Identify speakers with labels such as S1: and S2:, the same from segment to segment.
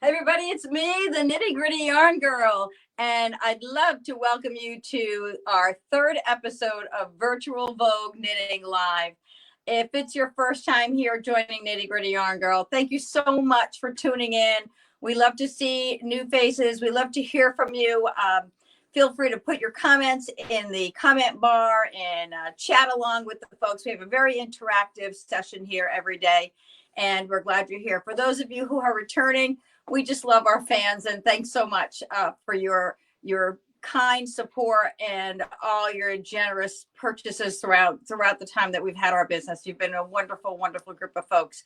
S1: Everybody, it's me, the Nitty Gritty Yarn Girl, and I'd love to welcome you to our third episode of Virtual Vogue Knitting Live. If it's your first time here joining Nitty Gritty Yarn Girl, thank you so much for tuning in. We love to see new faces. We love to hear from you. Feel free to put your comments in the comment bar and chat along with the folks. We have a very interactive session here every day, and we're glad you're here. For those of you who are returning, we just love our fans, and thanks so much for your kind support and all your generous purchases throughout the time that we've had our business. You've been a wonderful, wonderful group of folks.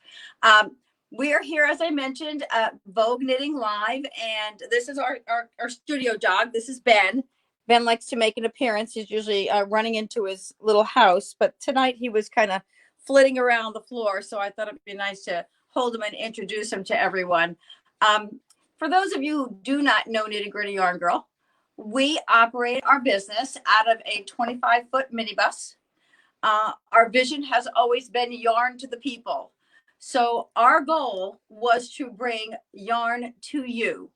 S1: We are here, as I mentioned, at Vogue Knitting Live, and this is our studio dog. This is Ben. Ben likes to make an appearance. He's usually running into his little house, but tonight he was kind of flitting around the floor, so I thought it'd be nice to hold him and introduce him to everyone. For those of you who do not know Nitty Gritty Yarn Girl, we operate our business out of a 25-foot minibus. Our vision has always been yarn to the people. So our goal was to bring yarn to you.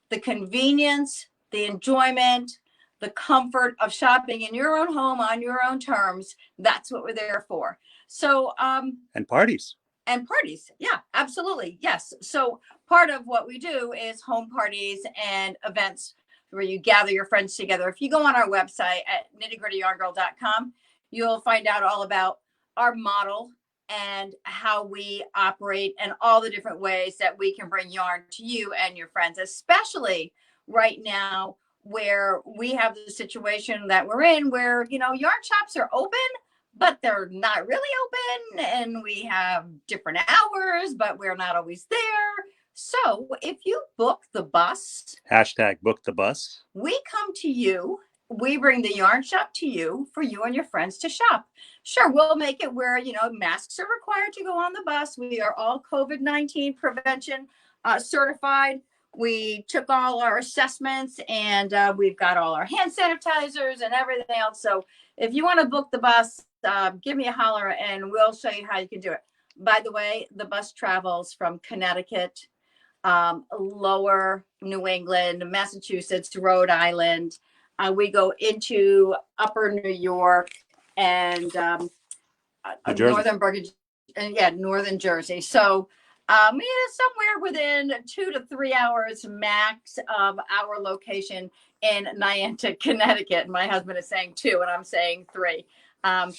S1: The convenience, the enjoyment, the comfort of shopping in your own home on your own terms. That's what we're there for. So,
S2: and parties.
S1: And parties. Yeah, absolutely. Yes. So part of what we do is home parties and events where you gather your friends together. If you go on our website at KnittyGrittyyarnGirl.com, you'll find out all about our model and how we operate and all the different ways that we can bring yarn to you and your friends, especially right now where we have the situation that we're in where, yarn shops are open, but they're not really open, and we have different hours, but we're not always there. So if you book the bus,
S2: #book the bus,
S1: we come to you. We bring the yarn shop to you for you and your friends to shop. Sure, we'll make it where, masks are required to go on the bus. We are all COVID-19 prevention certified. We took all our assessments, and we've got all our hand sanitizers and everything else. So if you want to book the bus, give me a holler and we'll show you how you can do it. By the way, the bus travels from Connecticut, lower New England, Massachusetts, Rhode Island. We go into upper New York and northern Jersey. So somewhere within 2 to 3 hours max of our location in Niantic, Connecticut. My husband is saying 2 and I'm saying 3.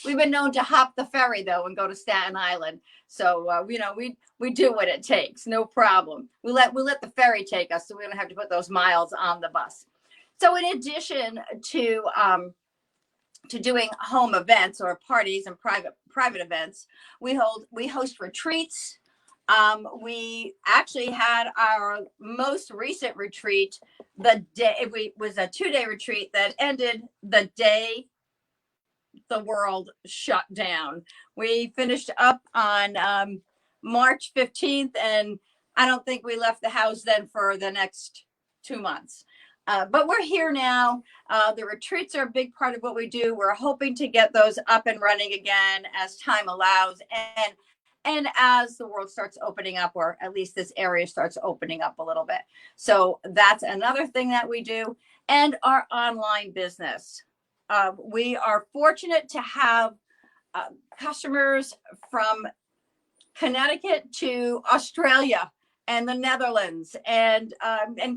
S1: We've been known to hop the ferry though and go to Staten Island. So we do what it takes, no problem. We let the ferry take us, so we don't have to put those miles on the bus. So in addition to doing home events or parties and private events, we host retreats. We actually had our most recent retreat. Was a 2-day retreat that ended the day the world shut down. We finished up on March 15th, and I don't think we left the house then for the next 2 months. But we're here now. The retreats are a big part of what we do. We're hoping to get those up and running again as time allows, and as the world starts opening up, or at least this area starts opening up a little bit. So that's another thing that we do. And our online business. We are fortunate to have customers from Connecticut to Australia and the Netherlands and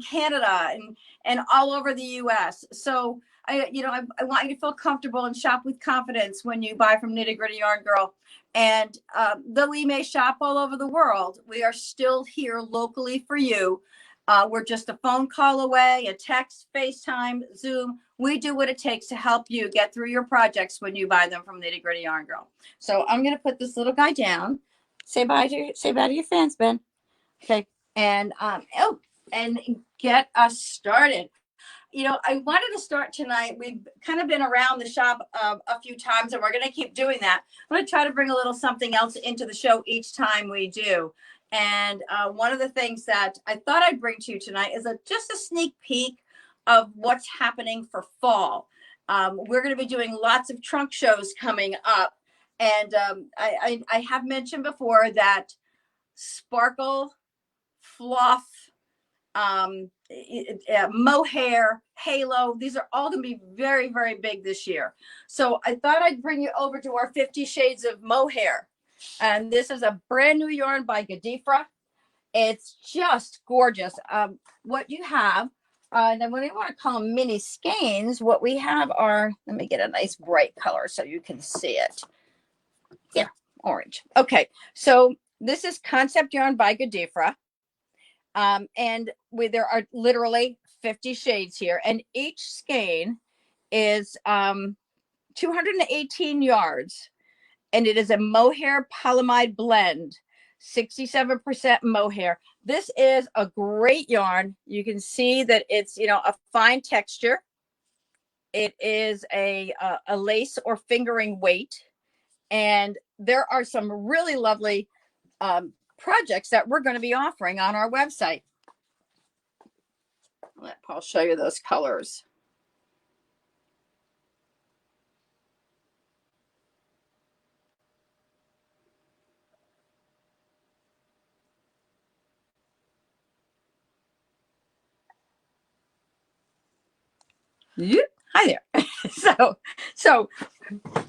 S1: Canada and all over the US. So I want you to feel comfortable and shop with confidence when you buy from Nitty Gritty Yarn Girl. And though we may shop all over the world, we are still here locally for you. We're just a phone call away, a text, FaceTime, Zoom. We do what it takes to help you get through your projects when you buy them from Nitty Gritty Yarn Girl. So I'm going to put this little guy down. Say bye to your fans, Ben. Okay. And and get us started. I wanted to start tonight. We've kind of been around the shop a few times, and we're going to keep doing that. I'm going to try to bring a little something else into the show each time we do. And one of the things that I thought I'd bring to you tonight is just a sneak peek of what's happening for fall. We're going to be doing lots of trunk shows coming up. And I have mentioned before that sparkle, fluff, mohair, halo. These are all going to be very, very big this year. So I thought I'd bring you over to our 50 Shades of Mohair. And this is a brand new yarn by Gadifra. It's just gorgeous. What you have, and then when you want to call them mini skeins, what we have are, let me get a nice bright color so you can see it. Yeah, orange. Okay, so this is Concept Yarn by Gadifra. And there are literally 50 shades here, and each skein is 218 yards, and it is a mohair polyamide blend, 67% mohair. This is a great yarn. You can see that it's, a fine texture. It is a lace or fingering weight, and there are some really lovely projects that we're going to be offering on our website. Let Paul show you those colors. Yeah. Hi there.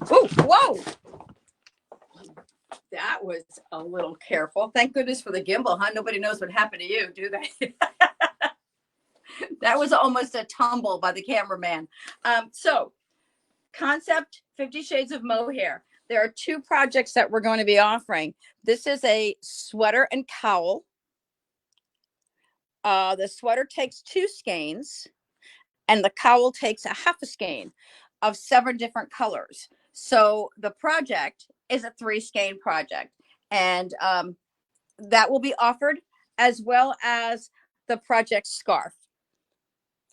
S1: Whoa. That was a little careful. Thank goodness for the gimbal, huh? Nobody knows what happened to you, do they? That was almost a tumble by the cameraman. So Concept 50 Shades of Mohair. There are two projects that we're going to be offering. This is a sweater and cowl. The sweater takes 2 skeins, and the cowl takes a half a skein of 7 different colors. So the project is a 3 skein project, and that will be offered, as well as the project scarf.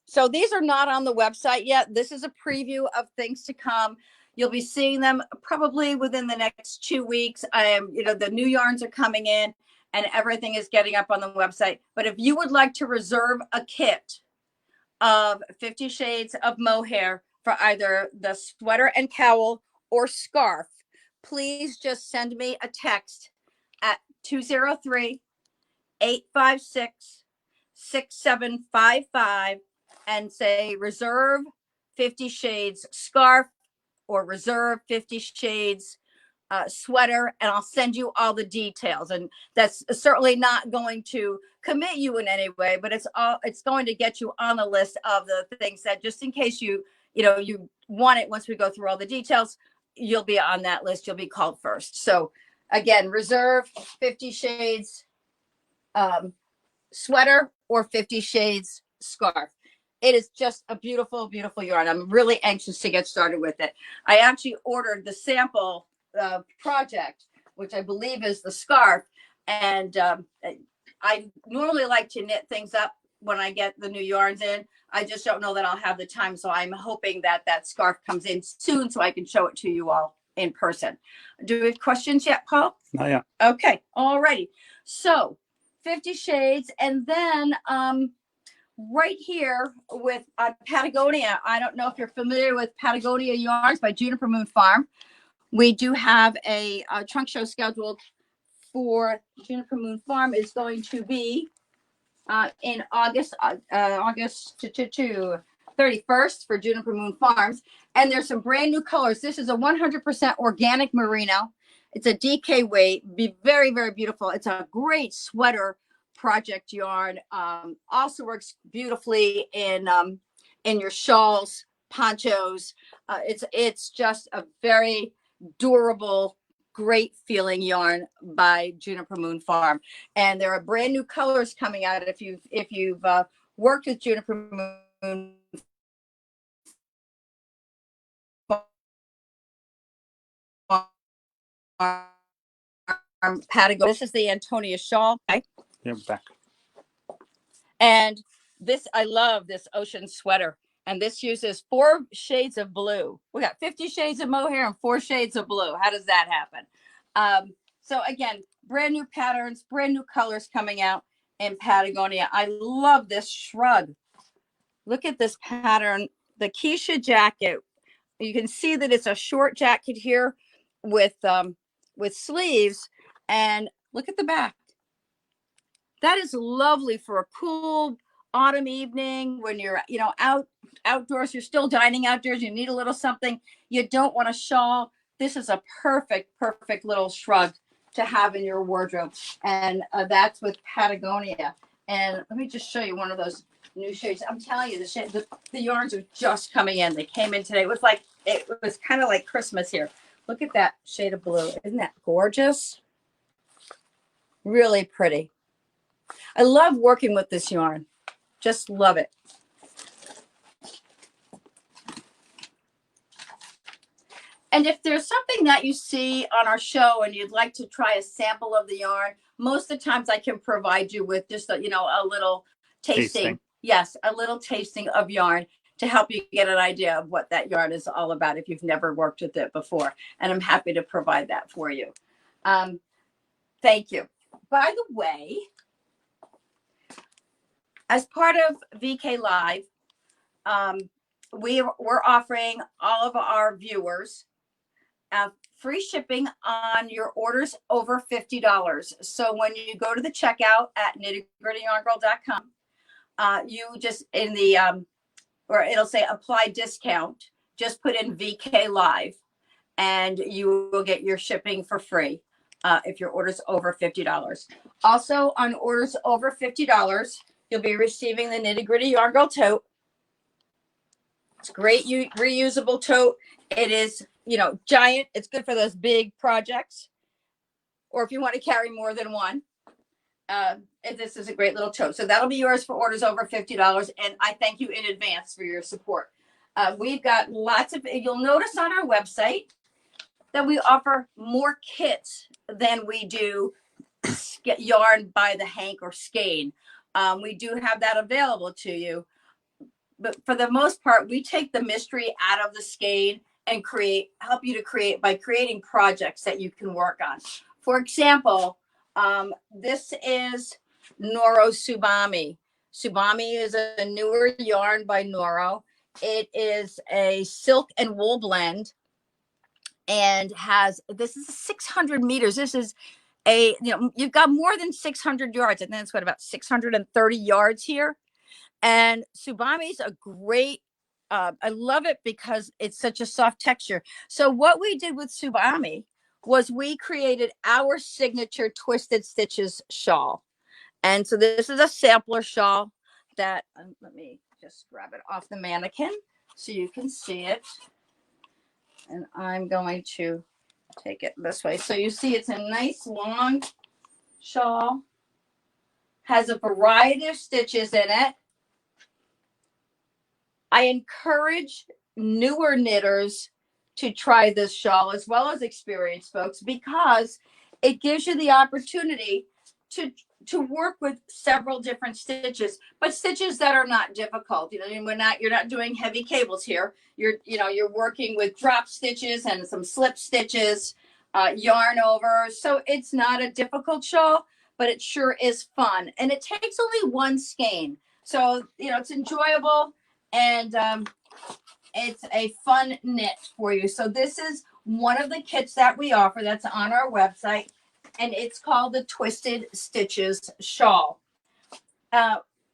S1: So these are not on the website yet. This is a preview of things to come. You'll be seeing them probably within the next 2 weeks. The new yarns are coming in and everything is getting up on the website. But if you would like to reserve a kit of 50 Shades of Mohair for either the sweater and cowl or scarf, please just send me a text at 203-856-6755 and say reserve 50 Shades scarf or reserve 50 Shades sweater, and I'll send you all the details. And that's certainly not going to commit you in any way, but it's going to get you on the list of the things that, just in case you want it, once we go through all the details, you'll be on that list. You'll be called first. So again, reserve 50 Shades sweater or 50 Shades scarf. It is just a beautiful, beautiful yarn. I'm really anxious to get started with it. I actually ordered the sample project, which I believe is the scarf. And I normally like to knit things up when I get the new yarns in. I just don't know that I'll have the time. So I'm hoping that that scarf comes in soon so I can show it to you all in person. Do we have questions yet, Paul?
S2: Not yet.
S1: Okay. All righty. So 50 Shades. And then right here with Patagonia. I don't know if you're familiar with Patagonia Yarns by Juniper Moon Farm. We do have a trunk show scheduled for Juniper Moon Farm. Is going to be in August 31st for Juniper Moon Farms. And there's some brand new colors. This is a 100% organic merino. It's a DK weight. Be very, very beautiful. It's a great sweater project yarn. Also works beautifully in your shawls, ponchos. It's just a very durable, great feeling yarn by Juniper Moon Farm. And there are brand new colors coming out. If you've worked with Juniper Moon Farm, Patagonia. This is the Antonia shawl. Okay.
S2: Yeah, back.
S1: And this, I love this ocean sweater. And this uses 4 shades of blue. We got 50 shades of mohair and 4 shades of blue. How does that happen? So again, brand new patterns, brand new colors coming out in Patagonia. I love this shrug. Look at this pattern. The Keisha jacket. You can see that it's a short jacket here with sleeves. And look at the back. That is lovely for a cool autumn evening when you're, outdoors, you're still dining outdoors, you need a little something, you don't want a shawl. This is a perfect little shrug to have in your wardrobe. And that's with Patagonia. And let me just show you one of those new shades. I'm telling you, the yarns are just coming in. They came in today. It was kind of like Christmas here. Look at that shade of blue. Isn't that gorgeous? Really pretty. I love working with this yarn. Just love it. And if there's something that you see on our show and you'd like to try a sample of the yarn, most of the times I can provide you with just a little tasting. Yes, a little tasting of yarn to help you get an idea of what that yarn is all about if you've never worked with it before. And I'm happy to provide that for you. Thank you. By the way, as part of VK Live, we're offering all of our viewers free shipping on your orders over $50. So when you go to the checkout at KnittyGrittyyarnGirl.com, you just in the or it'll say apply discount, just put in VK Live and you will get your shipping for free if your order's over $50. Also on orders over $50, you'll be receiving the Nitty Gritty Yarn Girl tote. It's a great reusable tote. It is, giant. It's good for those big projects. Or if you want to carry more than one. This is a great little tote. So that'll be yours for orders over $50. And I thank you in advance for your support. We've got you'll notice on our website that we offer more kits than we do yarn by the hank or skein. We do have that available to you. But for the most part, we take the mystery out of the skein and help you to create by creating projects that you can work on. For example, this is Noro Subami. Subami is a newer yarn by Noro. It is a silk and wool blend and this is 600 meters. This is you've got more than 600 yards. And then it's about 630 yards here. And Subami is a great, I love it because it's such a soft texture. So what we did with Subami was we created our signature Twisted Stitches shawl. And so this is a sampler shawl that, let me just grab it off the mannequin so you can see it. And I'm going to take it this way. So you see it's a nice long shawl, has a variety of stitches in it. I encourage newer knitters to try this shawl as well as experienced folks because it gives you the opportunity to work with several different stitches, but stitches that are not difficult. You're not doing heavy cables here. You're working with drop stitches and some slip stitches, yarn over. So it's not a difficult shawl, but it sure is fun. And it takes only one skein. So, it's enjoyable. And it's a fun knit for you. So this is one of the kits that we offer that's on our website, and it's called the Twisted Stitches Shawl.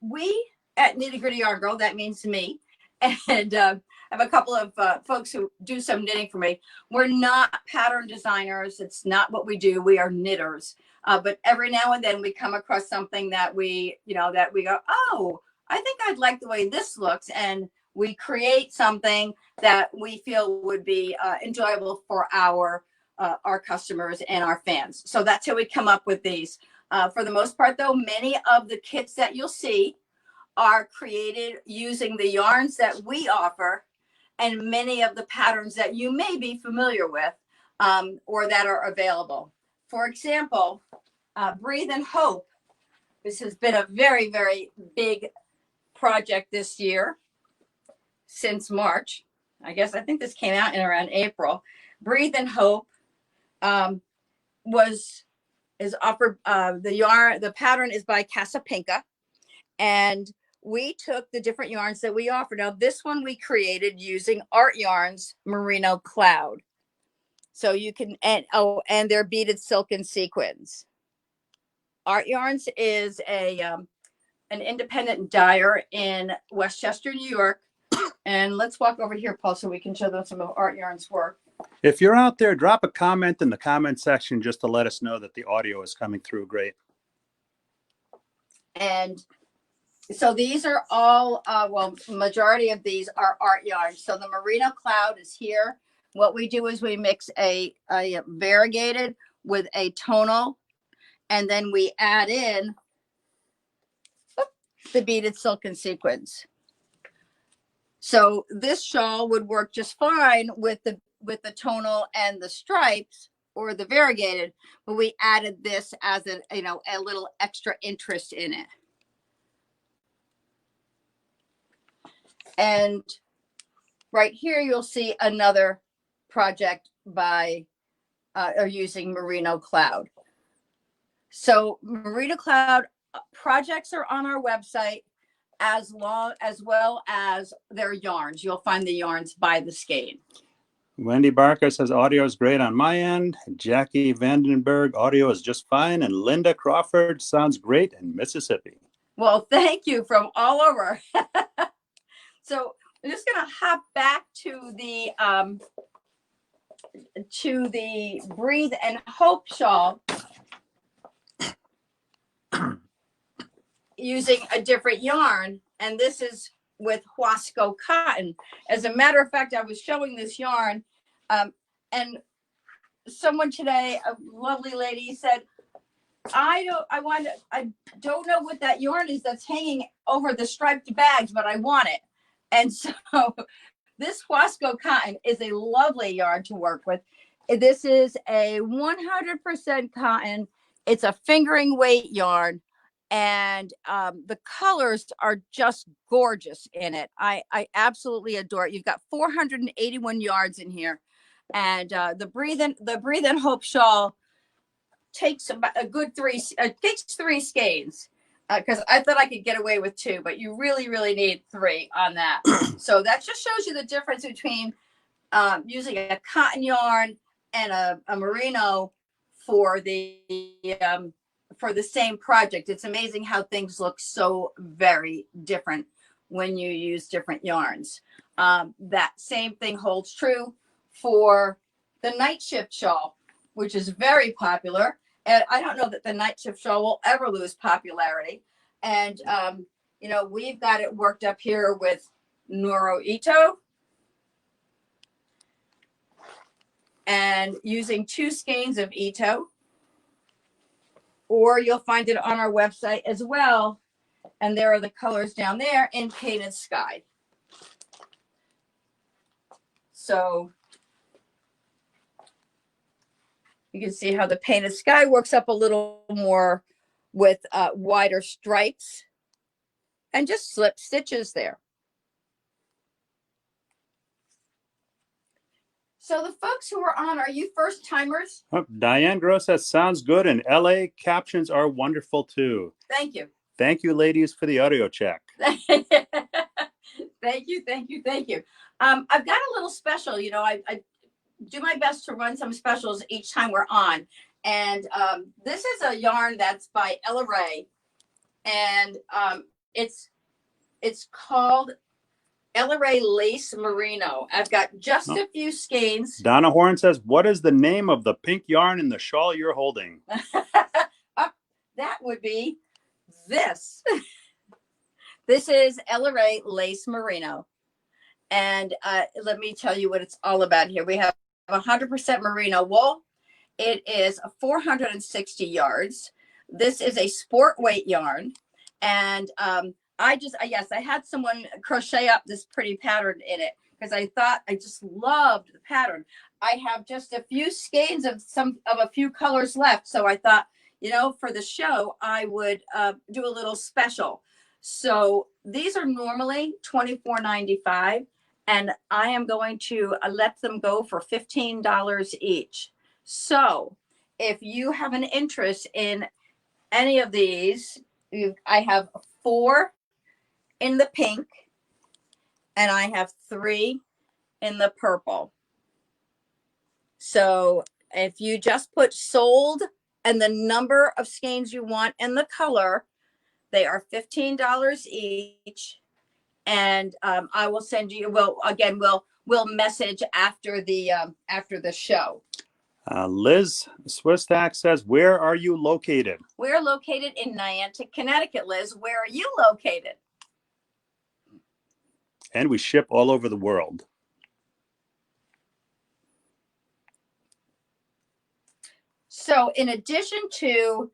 S1: We at Nitty Gritty Yarn Girl, that means me, and I have a couple of folks who do some knitting for me. We're not pattern designers. It's not what we do. We are knitters. But every now and then we come across something that we go, oh, I think I'd like the way this looks. And we create something that we feel would be enjoyable for our customers and our fans. So that's how we come up with these. For the most part, though, many of the kits that you'll see are created using the yarns that we offer and many of the patterns that you may be familiar with or that are available. For example, Breathe and Hope. This has been a very, very big project this year since March. I think this came out in around April. Breathe and Hope is offered. The pattern is by Casapinka, and we took the different yarns that we offer. Now, this one we created using Art Yarns Merino Cloud. So you can, and they're beaded silk and sequins. Art Yarns is an independent dyer in Westchester, New York. And let's walk over here, Paul, so we can show them some of Art Yarn's work.
S2: If you're out there, drop a comment in the comment section just to let us know that the audio is coming through great.
S1: And so these are all, well, majority of these are Art Yarn. So the Merino Cloud is here. What we do is we mix a variegated with a tonal, and then we add in the beaded silken sequins. So this shawl would work just fine with the tonal and the stripes or the variegated, but we added this as a little extra interest in it. And right here you'll see another project by or using Merino Cloud. So Merino Cloud projects are on our website, as well as their yarns. You'll find the yarns by the skein.
S2: Wendy Barker says audio is great on my end. Jackie Vandenberg, audio is just fine. And Linda Crawford sounds great in Mississippi.
S1: Well, thank you from all over. So I'm just going to hop back to the Breathe and Hope shawl using a different yarn, and this is with Huasco cotton. As a matter of fact, I was showing this yarn, and someone today, a lovely lady, said, I don't know what that yarn is that's hanging over the striped bags, but I want it. And so this Huasco cotton is a lovely yarn to work with. This is a 100% cotton. It's a fingering weight yarn. And the colors are just gorgeous in it. I absolutely adore it. You've got 481 yards in here. And the Breathe and Hope shawl takes about a good takes 3 skeins. Because I thought I could get away with 2, but you really, really need 3 on that. So that just shows you the difference between using a cotton yarn and a merino for the same project. It's amazing how things look so very different when you use different yarns. That same thing holds true for the night shift shawl, which is very popular. And I don't know that the night shift shawl will ever lose popularity. And, we've got it worked up here with Noro Ito. And using 2 skeins of Ito. Or you'll find it on our website as well. And there are the colors down there in Painted Sky. So you can see how the Painted Sky works up a little more with wider stripes and just slip stitches there. So the folks who are on, are you first timers?
S2: Oh, Diane Gross says sounds good. And LA captions are wonderful too.
S1: Thank you.
S2: Thank you, ladies, for the audio check.
S1: Thank you. I've got a little special. I do my best to run some specials each time we're on. And this is a yarn that's by Ella Ray. And it's called Ella Ray Lace Merino. I've got just a few skeins.
S2: Donna Horn says, what is the name of the pink yarn in the shawl you're holding?
S1: That would be this. This is Ella Ray Lace Merino. And let me tell you what it's all about here. We have 100% merino wool. It is 460 yards. This is a sport weight yarn. And I had someone crochet up this pretty pattern in it because I thought I just loved the pattern. I have just a few skeins of a few colors left. So I thought, for the show, I would do a little special. So these are normally $24.95, and I am going to let them go for $15 each. So if you have an interest in any of these, I have 4 in the pink, and I have 3 in the purple. So if you just put sold and the number of skeins you want and the color, They are $15 each. And I will send you, we'll message after the show.
S2: Liz Swistak says, where are you located?
S1: We're located in Niantic, Connecticut. Liz, where are you located?
S2: And we ship all over the world.
S1: So in addition to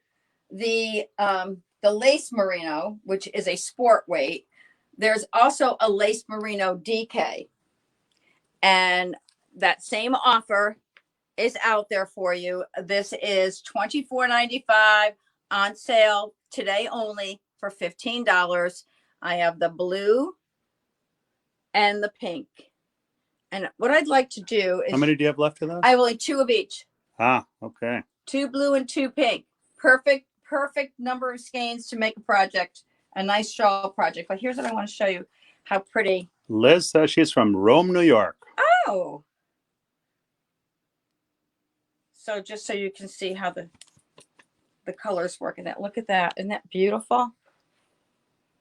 S1: the lace merino, which is a sport weight, there's also a lace merino DK. And that same offer is out there for you. This is $24.95 on sale today only for $15. I have the blue and the pink. And what I'd like to do is,
S2: how many do you have left of those?
S1: I have only 2 of each.
S2: Ah, okay.
S1: 2 blue and 2 pink. Perfect number of skeins to make a project, a nice shawl project. But here's what I want to show you, how pretty.
S2: Liz says she's from Rome, New York.
S1: Oh. So just so you can see how the colors work in that. Look at that. Isn't that beautiful?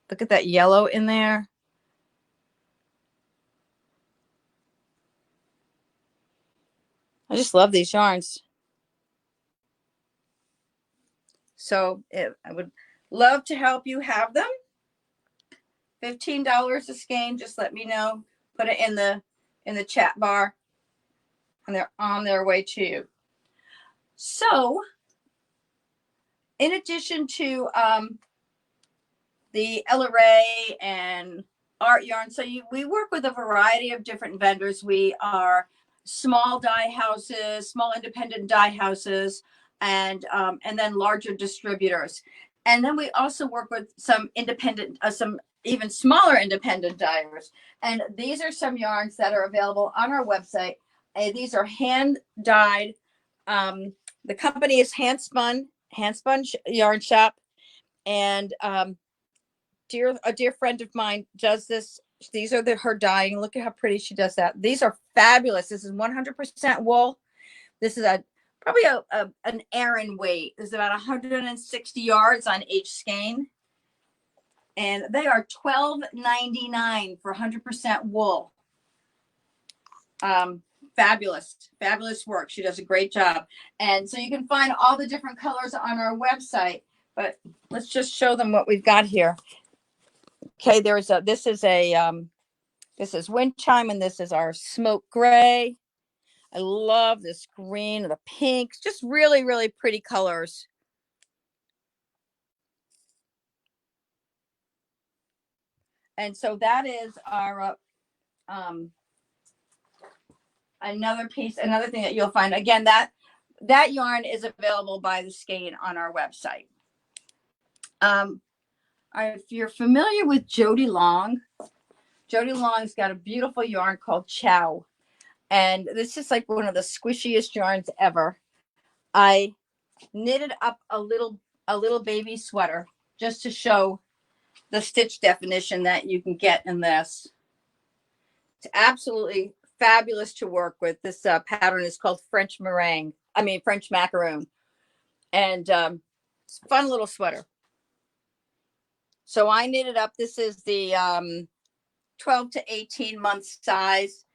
S1: Look at that yellow in there. I just love these yarns. So I would love to help you have them. $15 a skein. Just let me know. Put it in the chat bar, and they're on their way to you. So, in addition to the Ella Ray and Art Yarn, so we work with a variety of different vendors. We are small dye houses, small independent dye houses, and then larger distributors. And then we also work with some independent, some even smaller independent dyers. And these are some yarns that are available on our website. These are hand dyed. The company is Handspun Yarn Shop, and a dear friend of mine does this. These are her dyeing. Look at how pretty she does that. These are fabulous. This is 100% wool. This is probably an Aran weight. There's about 160 yards on each skein, and they are $12.99 for 100% wool. Fabulous work. She does a great job. And so you can find all the different colors on our website, but let's just show them what we've got here. Okay, this is Wind Chime, and this is our smoke gray. I love this green and the pinks, just really, really pretty colors. And so that is our another thing that you'll find. Again, that yarn is available by the skein on our website. If you're familiar with Jody Long's got a beautiful yarn called Chow. And this is like one of the squishiest yarns ever. I knitted up a little baby sweater just to show the stitch definition that you can get in this. It's absolutely fabulous to work with. This pattern is called French macaroon. And it's a fun little sweater. So I knitted up. This is the 12 to 18 month size,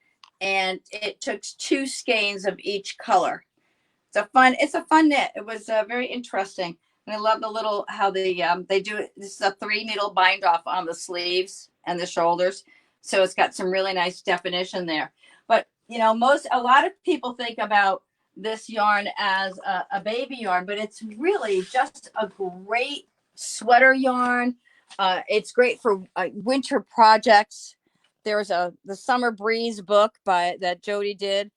S1: and it took 2 skeins of each color. It's a fun knit. It was very interesting, and I love the little how they do it. This is a 3 needle bind off on the sleeves and the shoulders, so it's got some really nice definition there. But a lot of people think about this yarn as a baby yarn, but it's really just a great sweater yarn. It's great for winter projects. There's the Summer Breeze book that Jody did,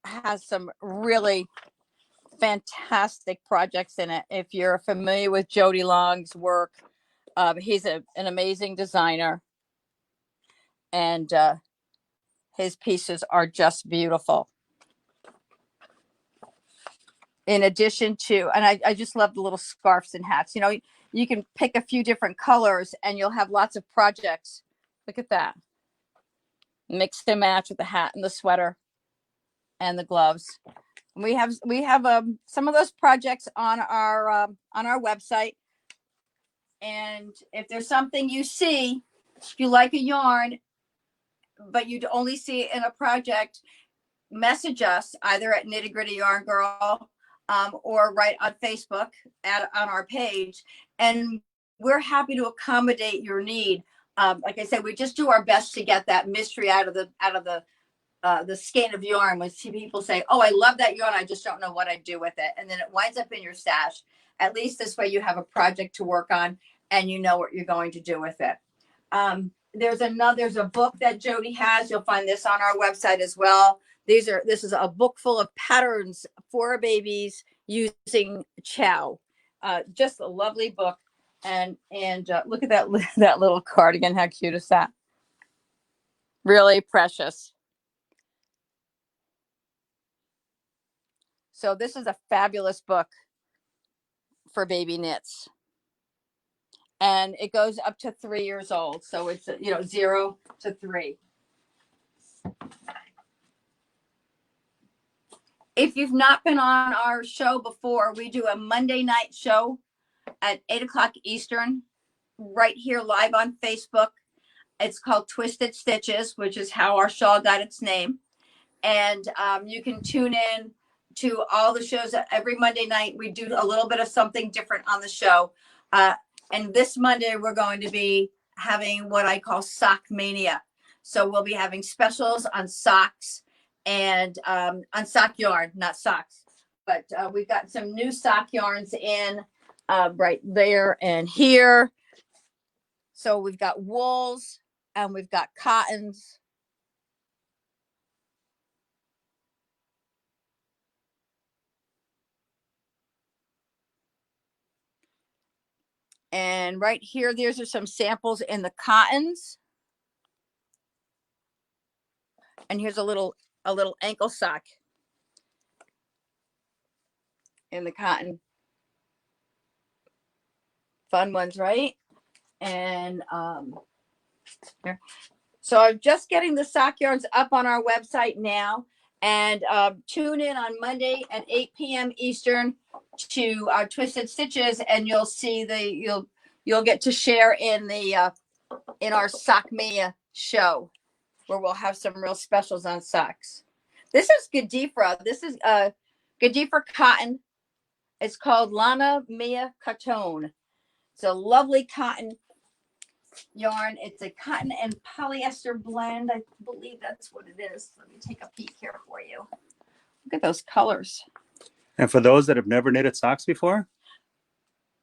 S1: has some really fantastic projects in it. If you're familiar with Jody Long's work, he's an amazing designer, and his pieces are just beautiful. In addition to, and I just love the little scarves and hats. You can pick a few different colors and you'll have lots of projects. Look at that. Mix and match with the hat and the sweater and the gloves. We have some of those projects on our website. And if there's something you see, if you like a yarn, but you only see it in a project, message us either at KnittyGrittyyarnGirl or right on Facebook on our page, and we're happy to accommodate your need. Like I said, we just do our best to get that mystery out of the skein of yarn. When people say, "Oh, I love that yarn, I just don't know what I do with it," and then it winds up in your stash. At least this way, you have a project to work on, and you know what you're going to do with it. There's a book that Jody has. You'll find this on our website as well. This is a book full of patterns for babies using Chow. Just a lovely book. And look at that little cardigan. How cute is that? Really precious. So this is a fabulous book for baby knits. And it goes up to 3 years old. So it's, 0 to 3. If you've not been on our show before, we do a Monday night show at 8 o'clock Eastern, right here live on Facebook. It's called Twisted Stitches, which is how our shawl got its name. And you can tune in to all the shows every Monday night. We do a little bit of something different on the show. And this Monday, we're going to be having what I call Sock Mania. So we'll be having specials on socks and on sock yarn, not socks. But we've got some new sock yarns in right there and here. So we've got wools and we've got cottons. And right here, these are some samples in the cottons. And here's a little ankle sock in the cotton. Fun ones, right? And here. So I'm just getting the sock yarns up on our website now. And tune in on Monday at 8 p.m. Eastern to Twisted Stitches, and you'll see you'll get to share in our Sock Mania show, where we'll have some real specials on socks. This is Gadifra. This is Gadifra cotton. It's called Lana Mia Coton. It's a lovely cotton yarn. It's a cotton and polyester blend. I believe that's what it is. Let me take a peek here for you. Look at those colors.
S2: And for those that have never knitted socks before,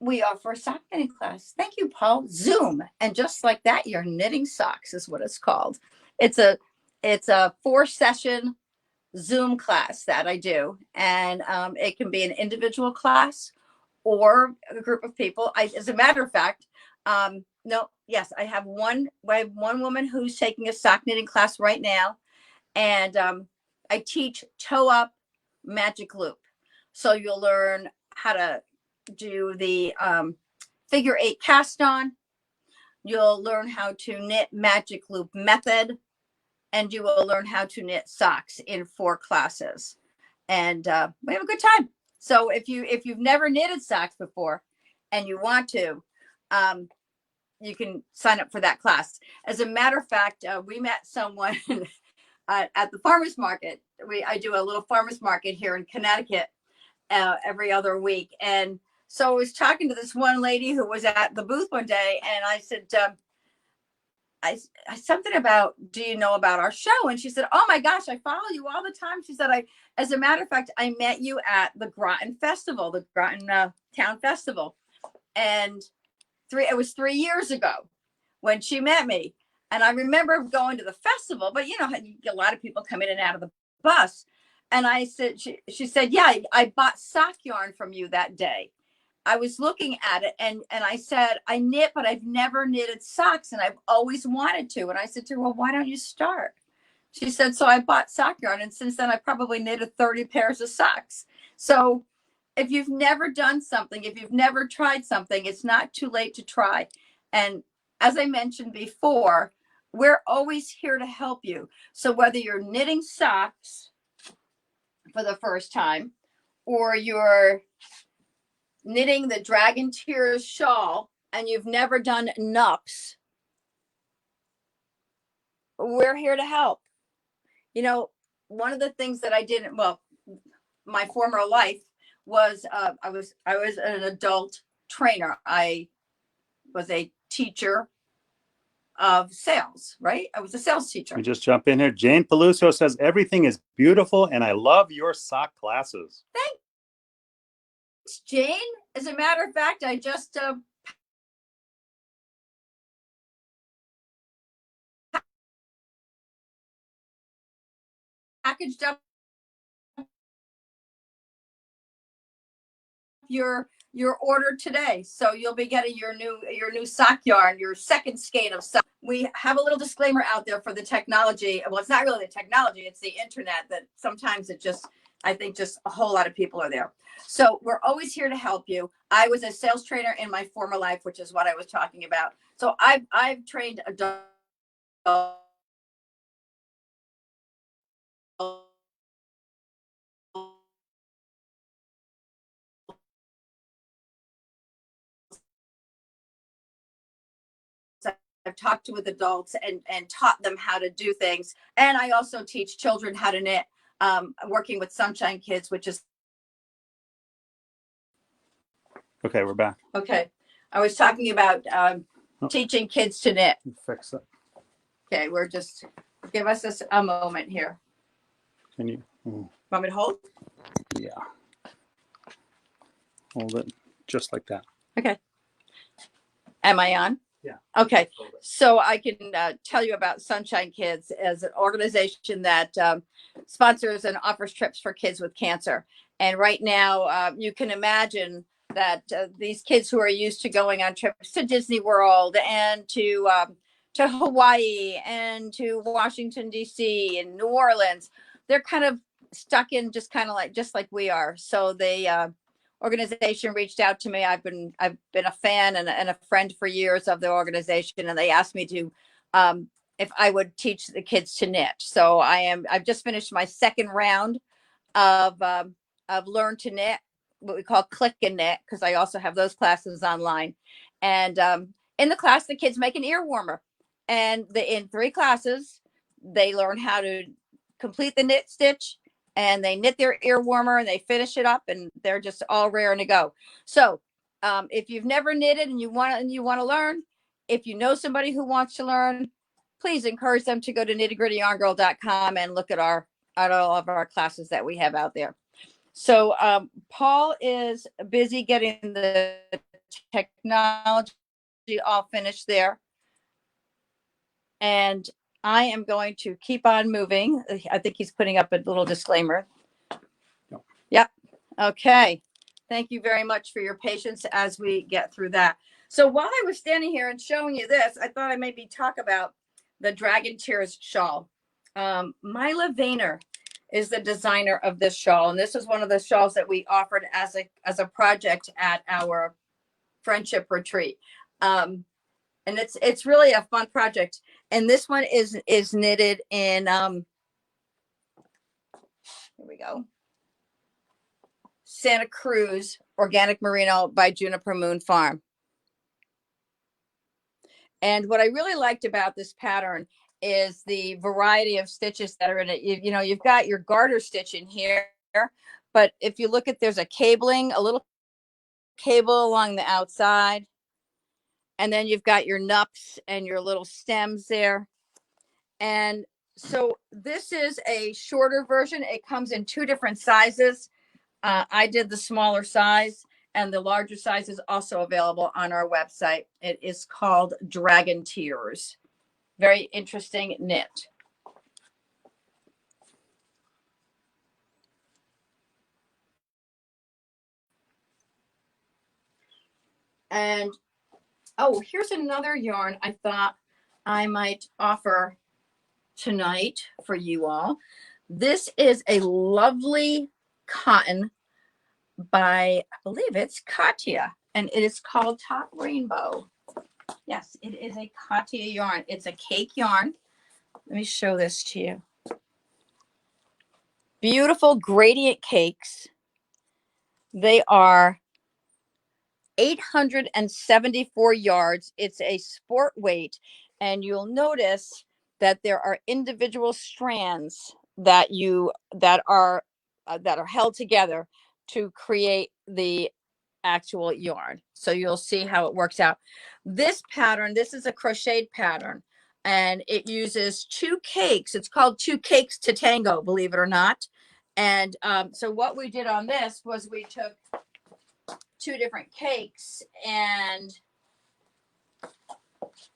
S1: we offer a sock knitting class. Thank you, Paul. Zoom. And just like that, you're knitting socks is what it's called. It's a 4-session Zoom class that I do. And it can be an individual class or a group of people. As a matter of fact, I have one woman who's taking a sock knitting class right now. And I teach toe up magic loop. So you'll learn how to do the figure 8 cast on. You'll learn how to knit magic loop method, and you will learn how to knit socks in 4 classes. And we have a good time. So if you've never knitted socks before and you want to, you can sign up for that class. As a matter of fact, we met someone at the farmers market. I do a little farmers market here in Connecticut every other week. And so I was talking to this one lady who was at the booth one day, and I said, I something about, do you know about our show? And she said, oh my gosh, I follow you all the time. She said, as a matter of fact, I met you at the Groton Festival, the Groton Town Festival. And it was 3 years ago when she met me. And I remember going to the festival, but a lot of people come in and out of the bus. And I said, she said, yeah, I bought sock yarn from you that day. I was looking at it and I said, I knit, but I've never knitted socks and I've always wanted to. And I said to her, well, why don't you start? She said, so I bought sock yarn. And since then I probably knitted 30 pairs of socks. So if you've never done something, if you've never tried something, it's not too late to try. And as I mentioned before, we're always here to help you. So whether you're knitting socks for the first time, or you're knitting the Dragon Tears shawl and you've never done NUPS, we're here to help. You know, one of the things that I didn't, well, my former life was I was an adult trainer. I was a teacher of sales, right? I was a sales teacher.
S2: Let me just jump in here. Jane Peluso says, everything is beautiful and I love your sock classes.
S1: Thanks, Jane. As a matter of fact, I just packaged up your order today, so you'll be getting your new sock yarn, your second skein of sock. We have a little disclaimer out there for the technology. Well, it's not really the technology, it's the internet that sometimes it just, I think just a whole lot of people are there. So we're always here to help you. I was a sales trainer in my former life, which is what I was talking about. So I've trained adults. I've talked with adults and taught them how to do things. And I also teach children how to knit, working with Sunshine Kids, which is.
S2: Okay, we're back.
S1: Okay. I was talking about teaching kids to knit.
S2: Fix it.
S1: Okay, we're just, give us a moment here.
S2: Can you?
S1: Want me to hold?
S2: Yeah. Hold it just like that.
S1: Okay. Am I on?
S2: Yeah.
S1: Okay. So I can tell you about Sunshine Kids as an organization that sponsors and offers trips for kids with cancer. And right now, you can imagine that these kids who are used to going on trips to Disney World and to Hawaii and to Washington, D.C. and New Orleans, they're kind of stuck in just like we are. So they organization reached out to me. I've been a fan and a friend for years of the organization, and they asked me to if I would teach the kids to knit. So I've just finished my second round of Learn to Knit, what we call Click and Knit, because I also have those classes online. And in the class, the kids make an ear warmer, and in 3 classes, they learn how to complete the knit stitch, and they knit their ear warmer and they finish it up, and they're just all raring to go. So if you've never knitted and you want to learn, if you know somebody who wants to learn, please encourage them to go to KnittyGrittyyarnGirl.com and look at all of our classes that we have out there. So Paul is busy getting the technology all finished there. And I am going to keep on moving. I think he's putting up a little disclaimer.
S2: No.
S1: Yep. Okay. Thank you very much for your patience as we get through that. So while I was standing here and showing you this, I thought I'd maybe talk about the Dragon Tears shawl. Mila Vayner is the designer of this shawl. And this is one of the shawls that we offered as a project at our friendship retreat. And it's really a fun project. And this one is knitted in, here we go, Santa Cruz Organic Merino by Juniper Moon Farm. And what I really liked about this pattern is the variety of stitches that are in it. You know, you've got your garter stitch in here, but if you look at, there's a little cable along the outside. And then you've got your nups and your little stems there. And so this is a shorter version. It comes in 2 different sizes. I did the smaller size, and the larger size is also available on our website. It is called Dragon Tears. Very interesting knit. And oh, here's another yarn I thought I might offer tonight for you all. This is a lovely cotton by, I believe it's Katia, and it is called Top Rainbow. Yes, it is a Katia yarn. It's a cake yarn. Let me show this to you. Beautiful gradient cakes. They are 874 yards. It's a sport weight, and you'll notice that there are individual strands that are held together to create the actual yarn. So you'll see how it works out. This pattern, this is a crocheted pattern, and it uses 2 cakes. It's called 2 cakes to tango, believe it or not. And so what we did on this was we took 2 different cakes, and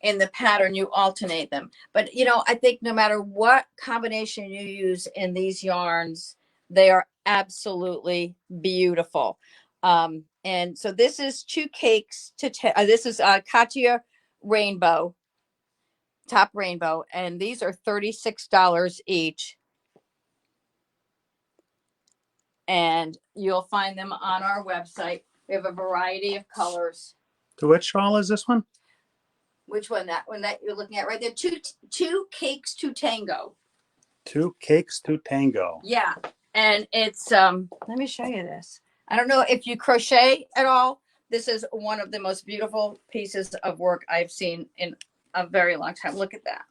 S1: in the pattern you alternate them. But you know, I think no matter what combination you use in these yarns, they are absolutely beautiful. And so this is 2 cakes to this is Katya Rainbow, Top Rainbow, and these are $36 each. And you'll find them on our website. We have a variety of colors.
S2: To which shawl is this one?
S1: Which one? That one that you're looking at right there. Two cakes to tango.
S2: 2 cakes to tango.
S1: Yeah. And it's let me show you this. I don't know if you crochet at all. This is one of the most beautiful pieces of work I've seen in a very long time. Look at that.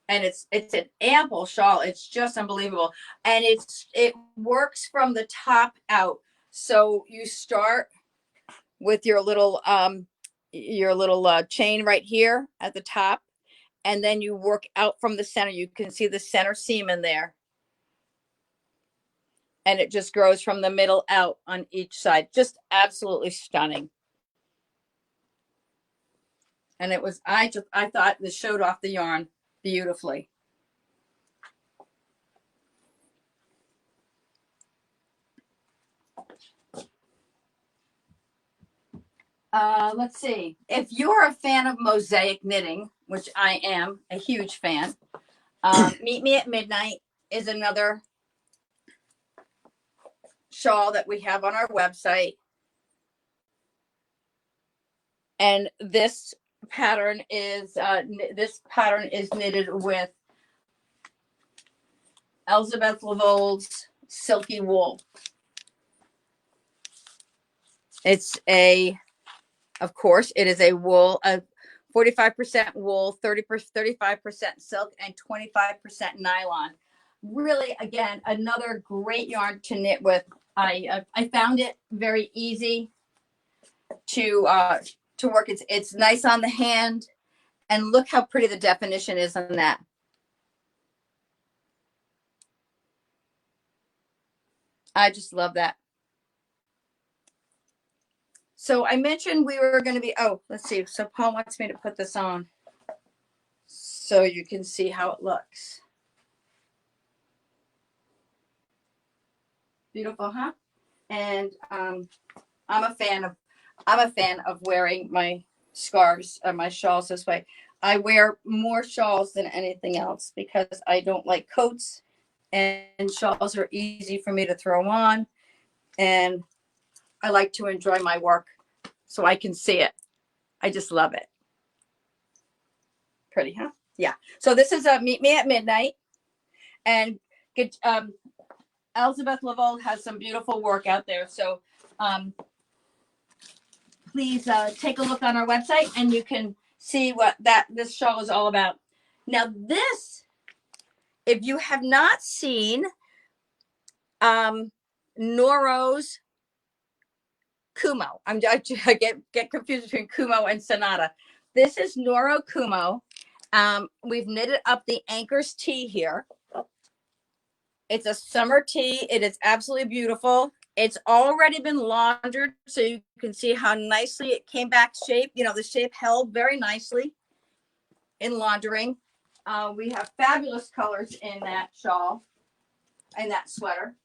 S1: And it's an ample shawl. It's just unbelievable. And it works from the top out. So you start with your little chain right here at the top, and then you work out from the center. You can see the center seam in there, and it just grows from the middle out on each side. Just absolutely stunning. And it was, I thought this showed off the yarn beautifully. Let's see. If you're a fan of mosaic knitting, which I am a huge fan, Meet Me at Midnight is another shawl that we have on our website. And this pattern is knitted with Elizabeth Lavol's silky wool. Of course, it is a wool, 45% wool, 35% silk, and 25% nylon. Really, again, another great yarn to knit with. I found it very easy to work. It's nice on the hand, and look how pretty the definition is on that. I just love that. So I mentioned we were going to be, let's see. So Paul wants me to put this on so you can see how it looks. Beautiful, huh? And I'm a fan of wearing my scarves or my shawls this way. I wear more shawls than anything else because I don't like coats, and shawls are easy for me to throw on, and I like to enjoy my work so I can see it. I just love it. Pretty, huh? Yeah. So this is Meet Me at Midnight, and Elizabeth Lavole has some beautiful work out there. So please take a look on our website, and you can see what this shawl is all about. Now this, if you have not seen Noro's Kumo, I get confused between Kumo and Sonata. This is Noro Kumo. We've knitted up the Anchors tee here. It's a summer tee. It is absolutely beautiful. It's already been laundered, so you can see how nicely it came back shape. You know, the shape held very nicely in laundering. We have fabulous colors in that shawl and that sweater.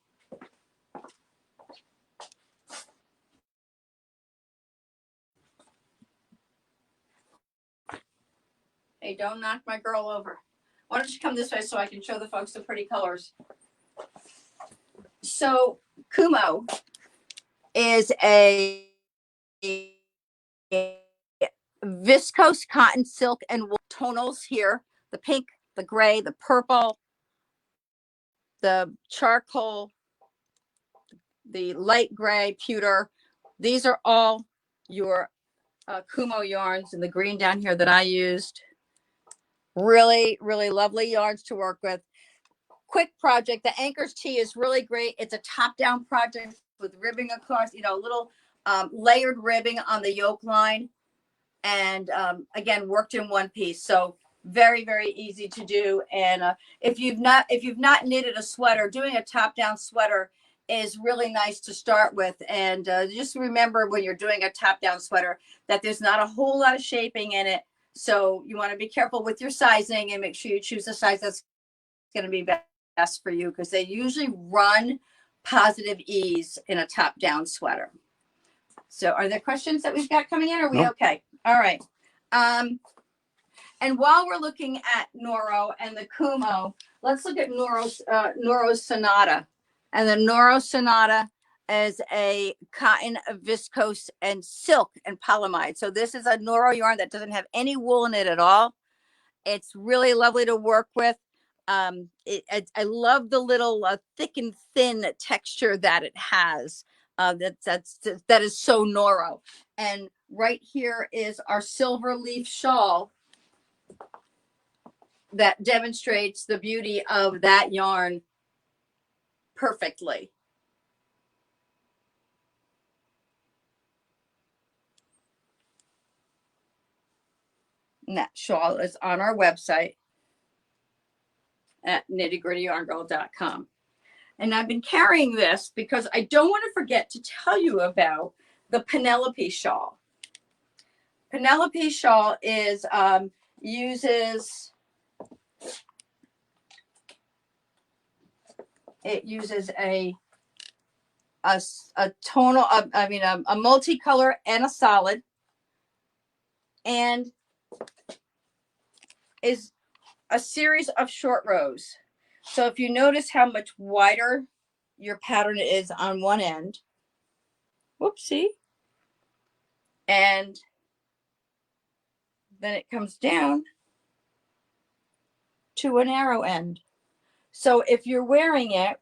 S1: Hey, don't knock my girl over. Why don't you come this way so I can show the folks the pretty colors? So Kumo is a viscose cotton, silk, and wool tonals here. The pink, the gray, the purple, the charcoal, the light gray pewter. These are all your Kumo yarns, and the green down here that I used. Really, really lovely yarns to work with. Quick project. The Anchors tee is really great. It's a top-down project with ribbing across, you know, little layered ribbing on the yoke line, and again, worked in one piece. So very, very easy to do. And if you've not knitted a sweater, doing a top-down sweater is really nice to start with. And just remember, when you're doing a top-down sweater, that there's not a whole lot of shaping in it. So you want to be careful with your sizing and make sure you choose a size that's going to be best for you, because they usually run positive ease in a top-down sweater. So are there questions that we've got coming in? Are we
S2: Nope.
S1: okay? All right. And while we're looking at Noro and the Kumo, let's look at Noro's Sonata. And the Noro Sonata is a cotton, viscose, and silk and polyamide. So this is a Noro yarn that doesn't have any wool in it at all. It's really lovely to work with. I love the little thick and thin texture that it has. That is so Noro. And right here is our silver leaf shawl that demonstrates the beauty of that yarn perfectly. And that shawl is on our website at KnittyGrittyyarnGirl.com. And I've been carrying this because I don't want to forget to tell you about the Penelope shawl. Penelope shawl is uses a tonal, a multicolor and a solid, and is a series of short rows. So if you notice how much wider your pattern is on one end, whoopsie, and then it comes down to a narrow end. So if you're wearing it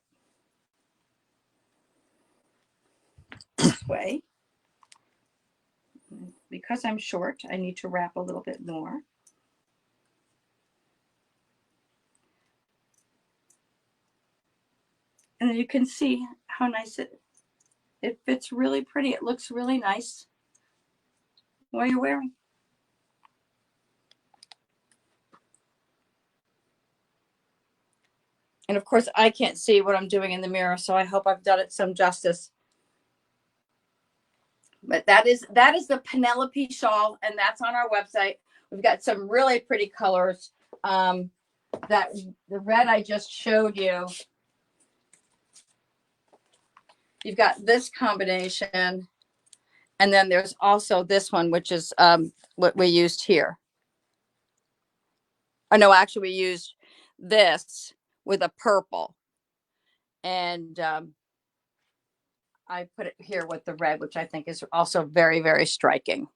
S1: this way, because I'm short, I need to wrap a little bit more. And then you can see how nice it fits. Really pretty. It looks really nice while you're wearing. And of course, I can't see what I'm doing in the mirror, so I hope I've done it some justice. But that is the Penelope shawl, and that's on our website. We've got some really pretty colors. That the red I just showed you. You've got this combination, and then there's also this one, which is what we used here. Oh no, actually we used this with a purple, and I put it here with the red, which I think is also very, very striking.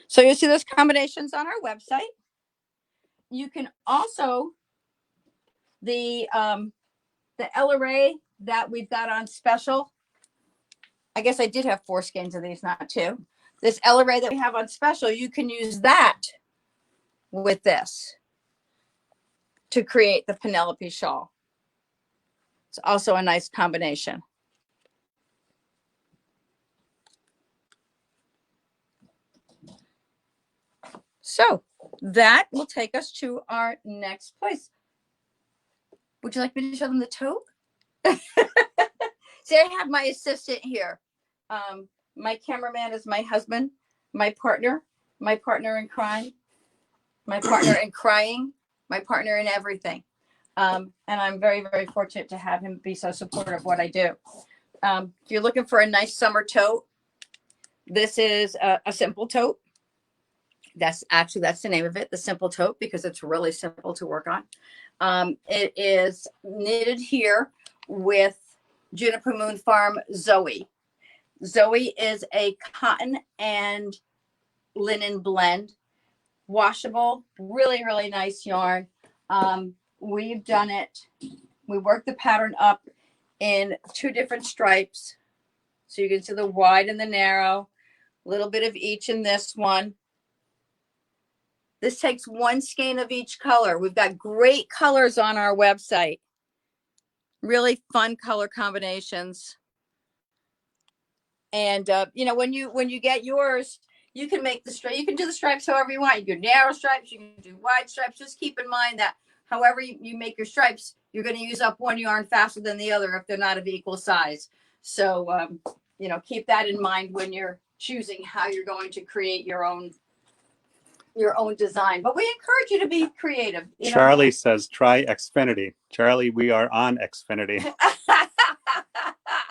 S1: So you see those combinations on our website. You can also, the LRA that we've got on special. I guess I did have 4 skeins of these, not 2. This LRA that we have on special, you can use that with this to create the Penelope shawl. It's also a nice combination. So that will take us to our next place. Would you like me to show them the tote? See, I have my assistant here. My cameraman is my husband, my partner in crime, my partner in crying, my partner in everything. And I'm very, very fortunate to have him be so supportive of what I do. If you're looking for a nice summer tote, this is a simple tote. That's the name of it, the simple tote, because it's really simple to work on. It is knitted here with Juniper Moon Farm Zoe. Zoe is a cotton and linen blend, washable, really, really nice yarn. We've done it. We worked the pattern up in 2 different stripes. So you can see the wide and the narrow, a little bit of each in this one. This takes 1 skein of each color. We've got great colors on our website. Really fun color combinations. And you know, when you get yours, you can make the stripe. You can do the stripes however you want. You can do narrow stripes. You can do wide stripes. Just keep in mind that however you make your stripes, you're going to use up one yarn faster than the other if they're not of equal size. So you know, keep that in mind when you're choosing how you're going to create your own design. But we encourage you to be creative.
S2: Charlie says, try Xfinity. Charlie, we are on Xfinity.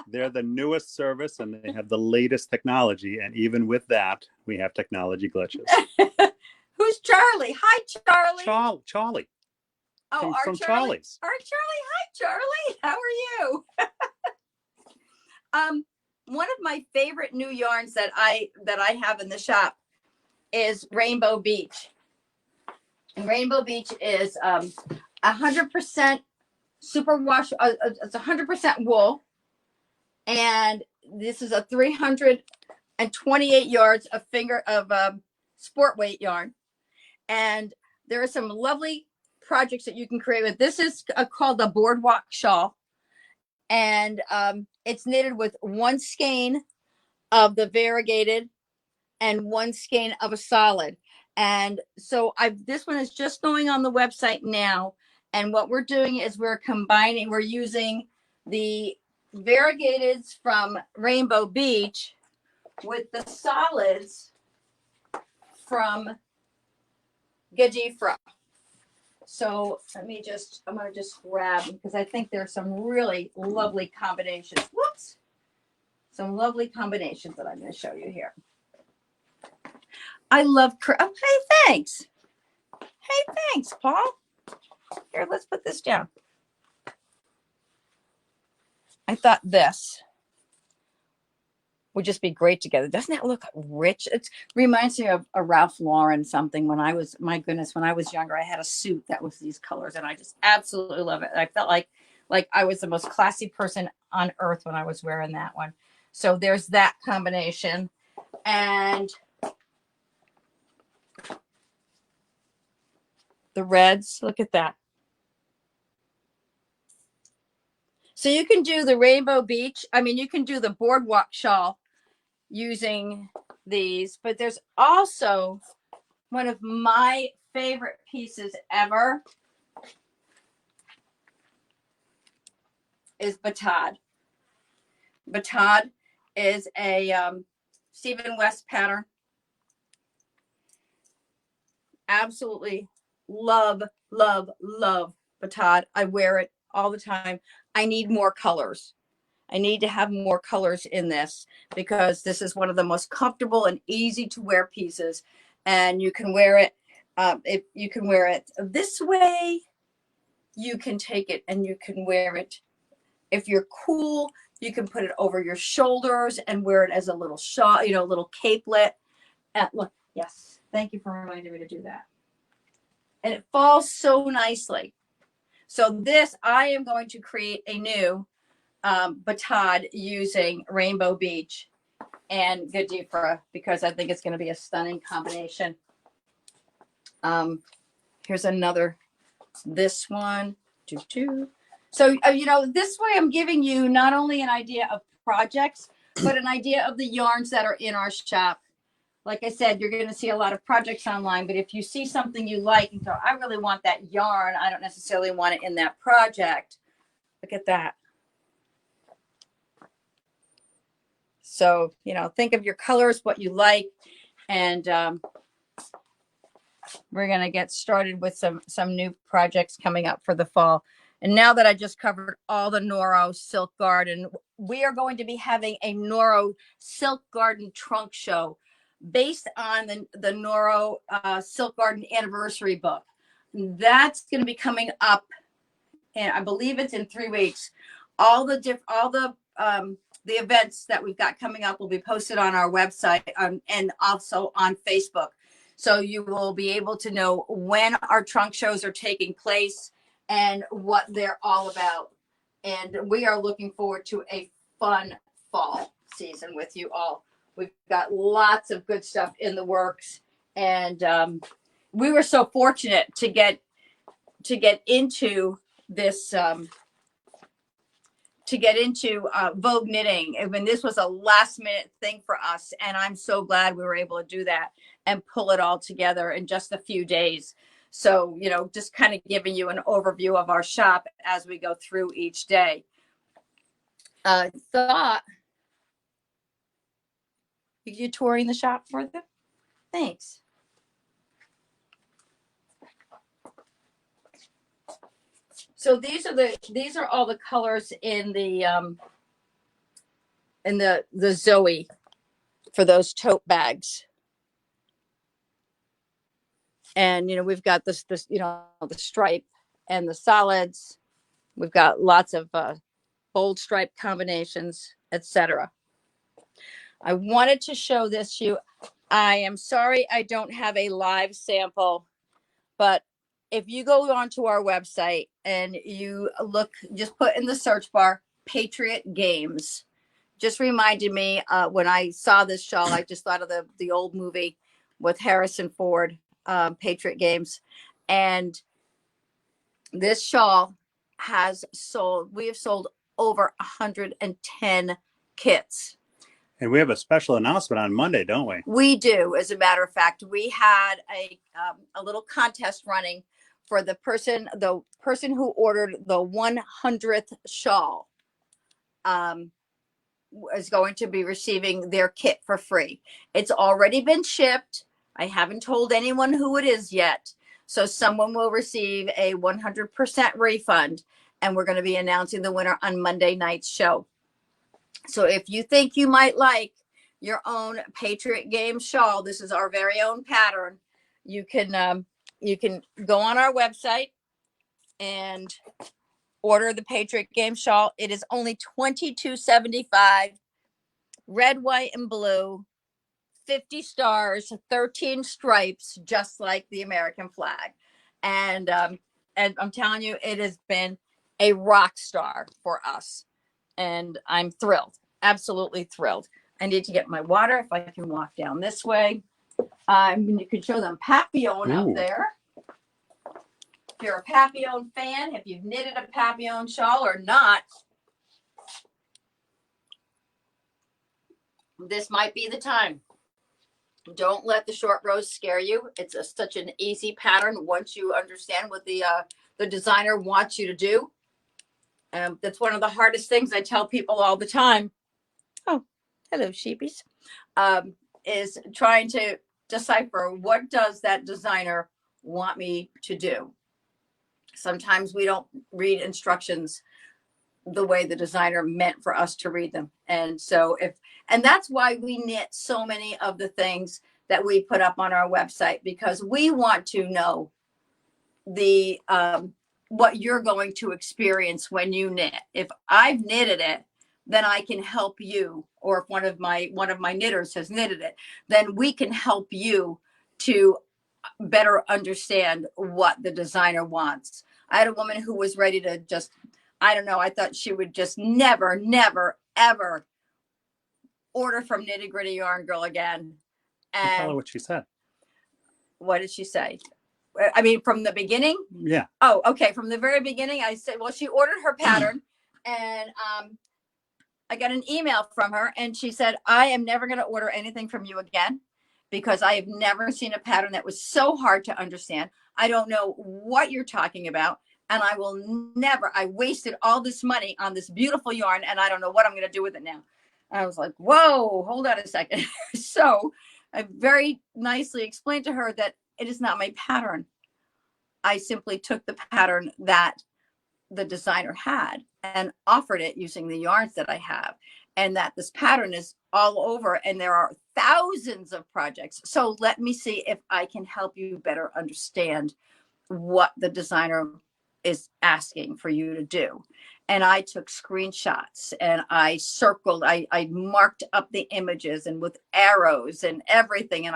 S2: They're the newest service and they have the latest technology. And even with that, we have technology glitches.
S1: Who's Charlie? Hi, Charlie.
S2: Charlie.
S1: Oh,
S2: from
S1: Charlie.
S2: Charlie's.
S1: Our Charlie. Hi, Charlie. How are you? One of my favorite new yarns that I have in the shop is Rainbow Beach. And Rainbow Beach is 100% superwash. It's 100% wool, and this is a 328 yards of sport weight yarn. And there are some lovely projects that you can create with. This is called the Boardwalk Shawl, and it's knitted with 1 skein of the variegated and 1 skein of a solid. And so this one is just going on the website now. And what we're doing is we're using the variegateds from Rainbow Beach with the solids from Gajifra. So I'm going to just grab, because I think there's some really lovely combinations. Whoops. Some lovely combinations that I'm going to show you here. I love, hey, thanks. Hey, thanks, Paul. Here, let's put this down. I thought this would just be great together. Doesn't that look rich? It reminds me of a Ralph Lauren something. When I was younger, I had a suit that was these colors, and I just absolutely love it. I felt like I was the most classy person on earth when I was wearing that one. So there's that combination. And the reds, look at that. So you can do the Rainbow Beach. I mean, you can do the Boardwalk Shawl using these, but there's also one of my favorite pieces ever is Batad. Batad is a Stephen West pattern. Absolutely love, love, love Batad. I wear it all the time. I need more colors. I need to have more colors in this because this is one of the most comfortable and easy to wear pieces. And you can wear it, if you can wear it this way, you can take it and you can wear it. If you're cool, you can put it over your shoulders and wear it as a little shawl, you know, a little capelet. Look, yes, thank you for reminding me to do that. And it falls so nicely. So this, I am going to create a new Batad using Rainbow Beach and Gajifra because I think it's going to be a stunning combination. Here's another, this one. So, you know, this way I'm giving you not only an idea of projects, but an idea of the yarns that are in our shop. Like I said, you're going to see a lot of projects online, but if you see something you like and go, I really want that yarn, I don't necessarily want it in that project. Look at that. So, you know, think of your colors, what you like, and we're going to get started with some new projects coming up for the fall. And now that I just covered all the Noro Silk Garden, we are going to be having a Noro Silk Garden trunk show based on the Noro Silk Garden anniversary book. That's going to be coming up, and I believe it's in 3 weeks. All the events that we've got coming up will be posted on our website and also on Facebook. So you will be able to know when our trunk shows are taking place and what they're all about. And we are looking forward to a fun fall season with you all. We've got lots of good stuff in the works, and we were so fortunate to get into this Vogue knitting. I mean, this was a last minute thing for us, and I'm so glad we were able to do that and pull it all together in just a few days. So, just kind of giving you an overview of our shop as we go through each day. Thought you touring the shop for them? Thanks. So these are all the colors in the Zoe for those tote bags. And we've got this the stripe and the solids. We've got lots of bold stripe combinations, etc. I wanted to show this to you. I am sorry I don't have a live sample, but if you go onto our website and you look, just put in the search bar Patriot Games. Just reminded me when I saw this shawl, I just thought of the old movie with Harrison Ford, Patriot Games. And this shawl we have sold over 110 kits.
S2: And we have a special announcement on Monday, don't we?
S1: We do. As a matter of fact, we had a little contest running for the person who ordered the 100th shawl. Is going to be receiving their kit for free. It's already been shipped. I haven't told anyone who it is yet. So someone will receive a 100% refund, and we're going to be announcing the winner on Monday night's show. So if you think you might like your own Patriot Game shawl, this is our very own pattern. You can go on our website and order the Patriot Game shawl. It is only $22.75. Red, white, and blue, 50 stars, 13 stripes, just like the American flag. And I'm telling you, it has been a rock star for us. And I'm thrilled, absolutely thrilled. I need to get my water if I can walk down this way. You can show them Papillon up there. If you're a Papillon fan, if you've knitted a Papillon shawl or not, this might be the time. Don't let the short rows scare you. It's such an easy pattern once you understand what the designer wants you to do. That's one of the hardest things I tell people all the time. Oh, hello, sheepies. Is trying to decipher, what does that designer want me to do? Sometimes we don't read instructions the way the designer meant for us to read them. And that's why we knit so many of the things that we put up on our website, because we want to know what you're going to experience when you knit. If I've knitted it, then I can help you. Or if one of my knitters has knitted it, then we can help you to better understand what the designer wants. I had a woman who was ready to just, I don't know, I thought she would just never, ever order from Nitty Gritty Yarn Girl again. And
S2: tell her what she said.
S1: What did she say? I mean, from the beginning?
S2: Yeah.
S1: Oh, okay. From the very beginning, I said, well, she ordered her pattern, and I got an email from her, and she said, I am never going to order anything from you again, because I have never seen a pattern that was so hard to understand. I don't know what you're talking about. And I wasted all this money on this beautiful yarn, and I don't know what I'm going to do with it now. I was like, whoa, hold on a second. So I very nicely explained to her that it is not my pattern. I simply took the pattern that the designer had and offered it using the yarns that I have, and that this pattern is all over, and there are thousands of projects. So let me see if I can help you better understand what the designer is asking for you to do. And I took screenshots, and I circled, I marked up the images, and with arrows and everything. And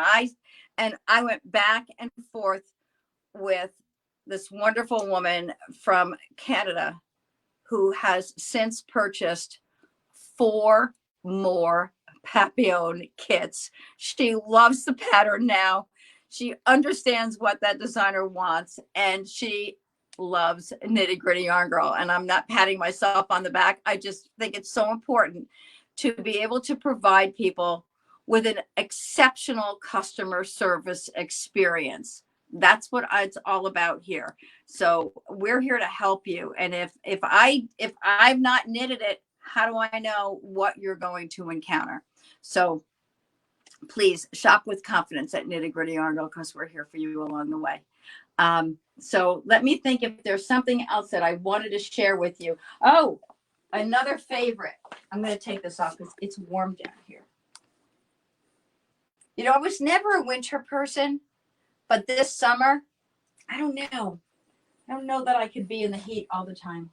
S1: I went back and forth with this wonderful woman from Canada who has since purchased 4 more Papillon kits. She loves the pattern now. She understands what that designer wants, and she loves Nitty Gritty Yarn Girl. And I'm not patting myself on the back. I just think it's so important to be able to provide people with an exceptional customer service experience. That's what it's all about here. So we're here to help you. And if I've not knitted it, how do I know what you're going to encounter? So please shop with confidence at Nitty Gritty Yarn Girl, because we're here for you along the way. So let me think if there's something else that I wanted to share with you. Oh, another favorite. I'm going to take this off because it's warm down here. You know, I was never a winter person, but this summer, I don't know. I don't know that I could be in the heat all the time.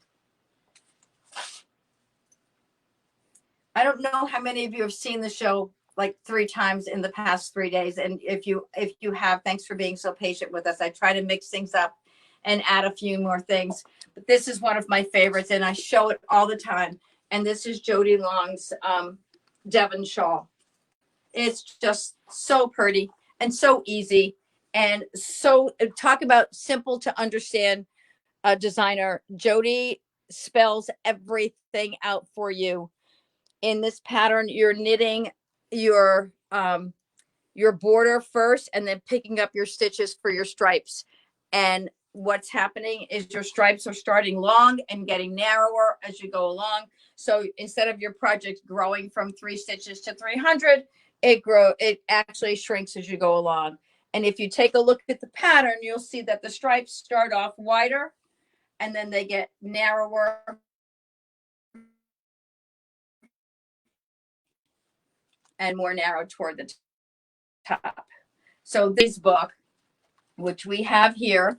S1: I don't know how many of you have seen the show like 3 times in the past 3 days. And if you have, thanks for being so patient with us. I try to mix things up and add a few more things. But this is one of my favorites, and I show it all the time. And this is Jody Long's Devon shawl. It's just so pretty and so easy. And so talk about simple to understand designer. Jody spells everything out for you. In this pattern, you're knitting your border first and then picking up your stitches for your stripes. And what's happening is your stripes are starting long and getting narrower as you go along. So instead of your project growing from 3 stitches to 300, it actually shrinks as you go along. And if you take a look at the pattern, you'll see that the stripes start off wider and then they get narrower and more narrow toward the top. So this book, which we have here,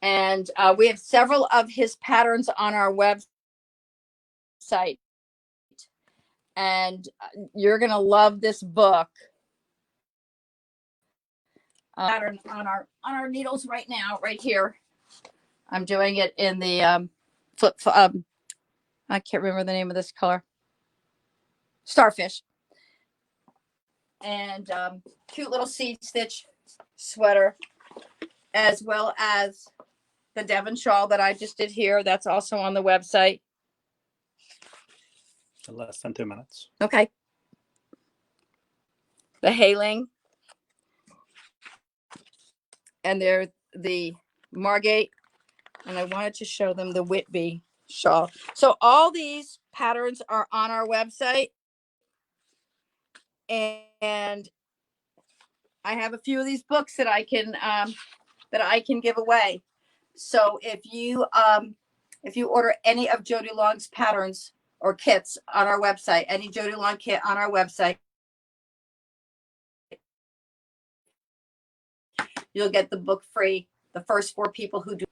S1: and we have several of his patterns on our website, and you're gonna love this book. Pattern on our needles right now, right here. I'm doing it in the flip. I can't remember the name of this color. Starfish. And cute little seed stitch sweater, as well as the Devon shawl that I just did here. That's also on the website.
S2: Less than 2 minutes.
S1: Okay. The Haling. And they're the Margate. And I wanted to show them the Whitby shawl. So all these patterns are on our website. And I have a few of these books that I can give away. So if you order any of Jody Long's patterns or kits on our website, any Jody Long kit on our website, you'll get the book free. The first 4 people who do,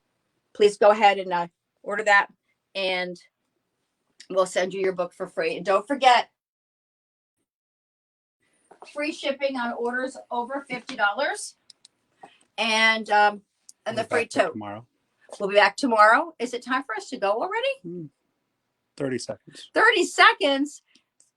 S1: please go ahead and order that, and we'll send you your book for free. And don't forget, free shipping on orders over $50, and the free tote.
S2: Tomorrow.
S1: We'll be back tomorrow. Is it time for us to go already?
S2: 30 seconds.
S1: 30 seconds.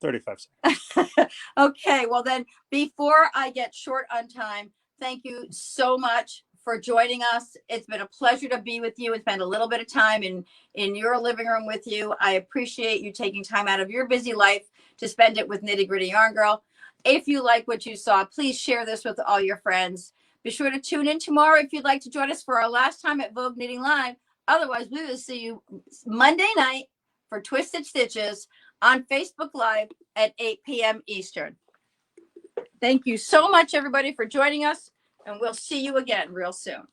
S2: 35 seconds.
S1: Okay, well then, before I get short on time, thank you so much for joining us. It's been a pleasure to be with you and spend a little bit of time in your living room with you. I appreciate you taking time out of your busy life to spend it with Nitty Gritty Yarn Girl. If you like what you saw, please share this with all your friends. Be sure to tune in tomorrow if you'd like to join us for our last time at Vogue Knitting Live. Otherwise, we will see you Monday night for Twisted Stitches on Facebook Live at 8 p.m. Eastern. Thank you so much, everybody, for joining us, and we'll see you again real soon.